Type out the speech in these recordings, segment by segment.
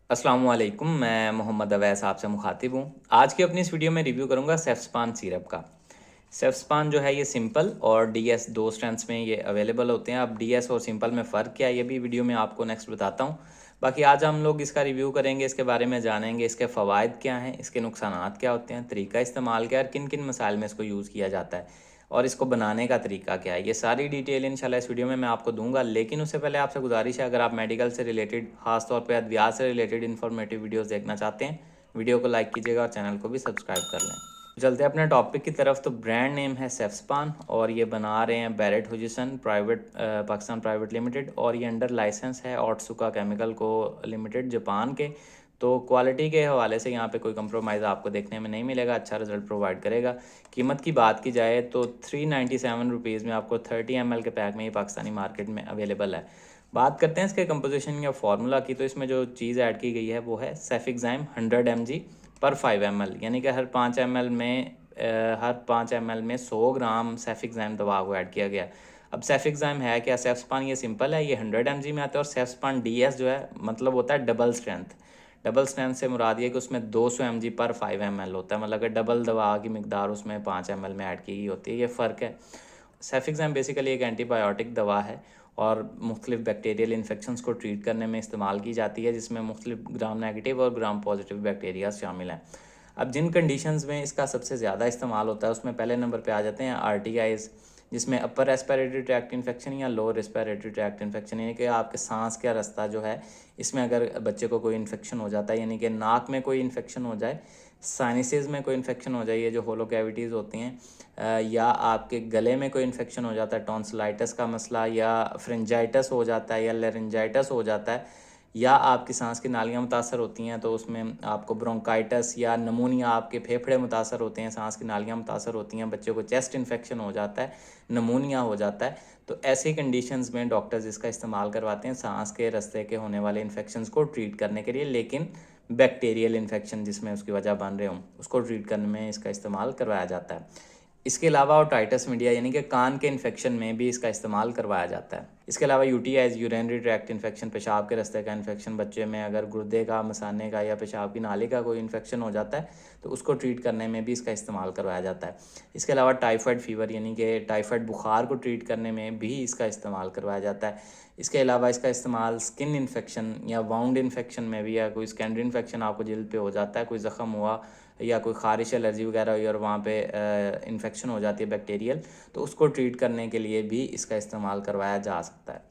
अस्सलाम वालेकुम, मैं मोहम्मद अवैस आपसे मुखातिब हूँ। आज की अपनी इस वीडियो में रिव्यू करूँगा सेफ्सपान सिरप का। सेफ्सपान जो है ये सिंपल और डीएस दो स्ट्रेंथ्स में ये अवेलेबल होते हैं। अब डीएस और सिंपल में फ़र्क क्या है ये भी वीडियो में आपको नेक्स्ट बताता हूँ। बाकी आज हम लोग इसका रिव्यू करेंगे, इसके बारे में जानेंगे, इसके फ़वाइद क्या हैं, इसके नुकसानात क्या होते हैं, तरीका इस्तेमाल क्या है और किन किन मसाइल में इसको यूज़ किया जाता है और इसको बनाने का तरीका क्या है। ये सारी डिटेल इंशाल्लाह इस वीडियो में मैं आपको दूंगा। लेकिन उससे पहले आपसे गुजारिश है, अगर आप मेडिकल से रिलेटेड, खास तौर पे अद्वियात से रिलेटेड इन्फॉर्मेटिव वीडियोस देखना चाहते हैं, वीडियो को लाइक कीजिएगा और चैनल को भी सब्सक्राइब कर लें। चलते हैं अपने टॉपिक की तरफ। तो ब्रांड नेम है सेफ्सपान और ये बना रहे हैं Barrett Hodgson private Pakistan private limited और ये अंडर लाइसेंस है Otsuka chemical co limited Japan के। तो क्वालिटी के हवाले से यहाँ पे कोई कंप्रोमाइज़ आपको देखने में नहीं मिलेगा, अच्छा रिजल्ट प्रोवाइड करेगा। कीमत की बात की जाए तो 397 रुपीज़ में आपको 30 ml के पैक में ये पाकिस्तानी मार्केट में अवेलेबल है। बात करते हैं इसके कंपोजिशन या फार्मूला की, तो इसमें जो चीज़ ऐड की गई है वो है सेफिक्साइम 100 mg पर 5 ml, यानी कि हर 5 ml में हर 5 ml में 100 ग्राम सेफिक्साइम दवा को ऐड किया गया। अब सेफिक्साइम है क्या? सेफ्सपान ये सिंपल है, ये 100 mg में आता है और सेफ्सपान डीएस जो है मतलब होता है डबल स्ट्रेंथ। डबल स्ट्रेंथ से मुराद ये कि उसमें 200 mg पर 5 ml होता है, मतलब कि डबल दवा की मिकदार उसमें 5 ml में ऐड की गई होती है, ये फ़र्क है। सेफिक्साम बेसिकली एक एंटीबायोटिक दवा है और मुख्तलिफ बैक्टीरियल इन्फेक्शंस को ट्रीट करने में इस्तेमाल की जाती है, जिसमें मुख्तलिफ ग्राम नेगेटिव और ग्राम पॉजिटिव बैक्टीरिया शामिल हैं। अब जिन कंडीशंस में इसका सबसे ज़्यादा इस्तेमाल होता है उसमें पहले नंबर पे आ जाते हैं आरटीआईज़, जिसमें अपर रेस्पिरेटरी ट्रैक्ट इन्फेक्शन या लोअर रेस्पिरेटरी ट्रैक्ट इन्फेक्शन, यानी कि आपके सांस का रास्ता जो है इसमें अगर बच्चे को कोई इन्फेक्शन हो जाता है, यानी कि नाक में कोई इन्फेक्शन हो जाए, साइनसेस में कोई इन्फेक्शन हो जाए, ये जो होलो कैविटीज़ होती हैं, या आपके गले में कोई इन्फेक्शन हो जाता है, टॉन्सिलाइटिस का मसला, या फ्रिंजाइटिस हो जाता है, या लेरिंजाइटिस हो जाता है, या आपकी सांस की नालियाँ मुतासर होती हैं तो उसमें आपको ब्रोंकाइटिस या नमूनिया, आपके फेफड़े मुतासर होते हैं, सांस की नालियाँ मुतासर होती हैं, बच्चे को चेस्ट इन्फेक्शन हो जाता है, नमूनिया हो जाता है, तो ऐसी कंडीशंस में डॉक्टर्स इसका इस्तेमाल करवाते हैं सांस के रास्ते के होने वाले इन्फेक्शंस को ट्रीट करने के लिए। लेकिन बैक्टीरियल इन्फेक्शन जिसमें उसकी वजह बन रहे हों उसको ट्रीट करने में इसका इस्तेमाल करवाया जाता है। इसके अलावा ओटाइटिस मीडिया यानी कि कान के इन्फेक्शन में भी इसका इस्तेमाल करवाया जाता है। इसके अलावा यूटीआईज, यूरिनरी ट्रैक्ट इन्फेक्शन, पेशाब के रास्ते का इन्फेक्शन, बच्चे में अगर गुर्दे का, मसाने का या पेशाब की नाली का कोई इन्फेक्शन हो जाता है तो उसको ट्रीट करने में भी इसका इस्तेमाल करवाया जाता है। इसके अलावा टाइफाइड फीवर यानी कि टाइफाइड बुखार को ट्रीट करने में भी इसका इस्तेमाल करवाया जाता है। इसके अलावा इसका इस्तेमाल स्किन इन्फेक्शन या वाउंड इन्फेक्शन में भी, या कोई स्कैंडरी इन्फेक्शन आपको जल्द पे हो जाता है, कोई ज़ख़म हुआ या कोई ख़ारिश एलर्जी वगैरह हुई और वहाँ पे इन्फेक्शन हो जाती है बैक्टीरियल, तो उसको ट्रीट करने के लिए भी इसका इस्तेमाल करवाया जा सकता है।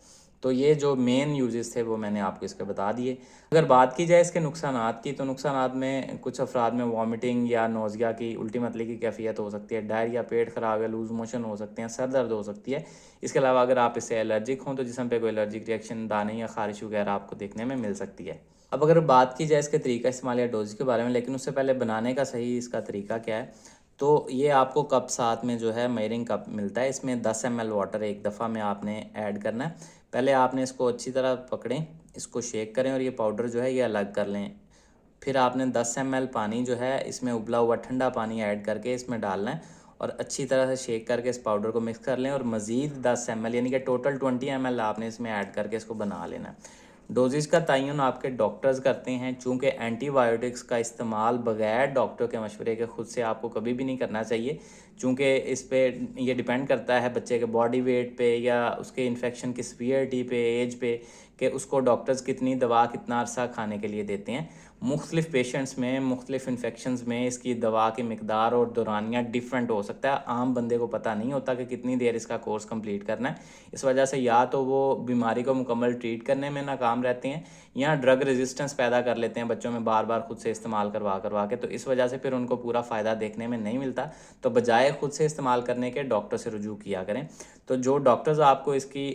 तो ये जो मेन यूजेस थे वो मैंने आपको इसके बता दिए। अगर बात की जाए इसके नुकसानात की, तो नुकसानात में कुछ अफराद में वॉमिटिंग या नोज़िया की, उल्टी मतली की कैफियत हो सकती है, डायरिया, पेट ख़राब या लूज़ मोशन हो सकते हैं, सर दर्द हो सकती है। इसके अलावा अगर आप इससे एलर्जिक हों तो जिस्म पे कोई एलर्जिक रिएक्शन, दाने या ख़ारिश वगैरह आपको देखने में मिल सकती है। अब अगर बात की जाए इसके तरीका इस्तेमाल या डोज के बारे में, लेकिन उससे पहले बनाने का सही इसका तरीका क्या है, तो ये आपको कप साथ में जो है मेयरिंग कप मिलता है, इसमें 10 ml वाटर एक दफ़ा में आपने ऐड करना है। पहले आपने इसको अच्छी तरह पकड़ें, इसको शेक करें और ये पाउडर जो है ये अलग कर लें। फिर आपने 10 ml पानी जो है इसमें उबला हुआ ठंडा पानी ऐड करके इसमें डालना है और अच्छी तरह से शेक करके इस पाउडर को मिक्स कर लें और मज़ीद 10 ml यानी कि टोटल 20 ml आपने इसमें ऐड करके इसको बना लेना है। डोजेज का तयन आपके डॉक्टर्स करते हैं, चूँकि एंटीबायोटिक्स का इस्तेमाल बगैर डॉक्टर के मशवरे के खुद से आपको कभी भी नहीं करना चाहिए, चूँकि इस पे ये डिपेंड करता है बच्चे के बॉडी वेट पे या उसके इन्फेक्शन की सीवियरिटी पे, एज पे, कि उसको डॉक्टर्स कितनी दवा कितना अरसा खाने के लिए देते हैं। मुख्तलिफ़ पेशेंट्स में मुख्तलिफ़ इन्फेक्शंस में इसकी दवा की मिकदार और दौरानिया डिफरेंट हो सकता है। आम बंदे को पता नहीं होता कि कितनी देर इसका कोर्स कंप्लीट करना है। इस वजह से या तो वो बीमारी को मुकम्मल ट्रीट करने में नाकाम रहते हैं या ड्रग रेजिस्टेंस पैदा कर लेते हैं बच्चों में बार बार खुद से इस्तेमाल करवा करवा के, तो इस वजह से फिर उनको पूरा फ़ायदा देखने में नहीं मिलता। तो बजाय खुद से इस्तेमाल करने के डॉक्टर से रुजू किया करें। तो जो डॉक्टर्स आपको इसकी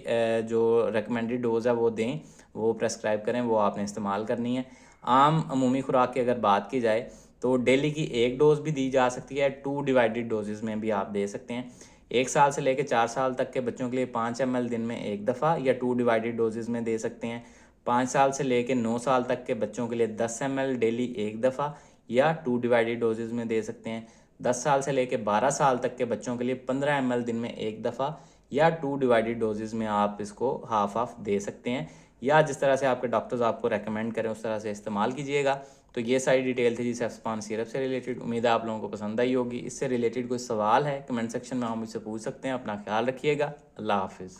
जो रिकमेंडेड डोज़ है वो दें, वो प्रेस्क्राइब करें, वो आपने इस्तेमाल करनी है। आम अमूमी खुराक की अगर बात की जाए तो डेली की एक डोज भी दी जा सकती है, 2 डिवाइडेड डोजेज़ में भी आप दे सकते हैं। 1 साल से लेकर 4 साल तक के बच्चों के लिए 5 ml दिन में एक दफ़ा या 2 डिवाइडेड डोजेज़ में दे सकते हैं। 5 साल से लेकर 9 साल तक के बच्चों के लिए 10 ml डेली एक दफ़ा या 2 डिवाइडेड डोजेज़ में दे सकते हैं। 10 साल से लेकर 12 साल तक के बच्चों के लिए 15 ml दिन में एक दफ़ा या 2 डिवाइडेड डोजेज़ में आप इसको हाफ हाफ दे सकते हैं, या जिस तरह से आपके डॉक्टर्स आपको रेकमेंड करें उस तरह से इस्तेमाल कीजिएगा। तो ये सारी डिटेल थी जी सेफ्सपान सिरप से रिलेटेड। उम्मीद है आप लोगों को पसंद आई होगी। इससे रिलेटेड कोई सवाल है कमेंट सेक्शन में आप मुझसे पूछ सकते हैं। अपना ख्याल रखिएगा। अल्लाह हाफिज़।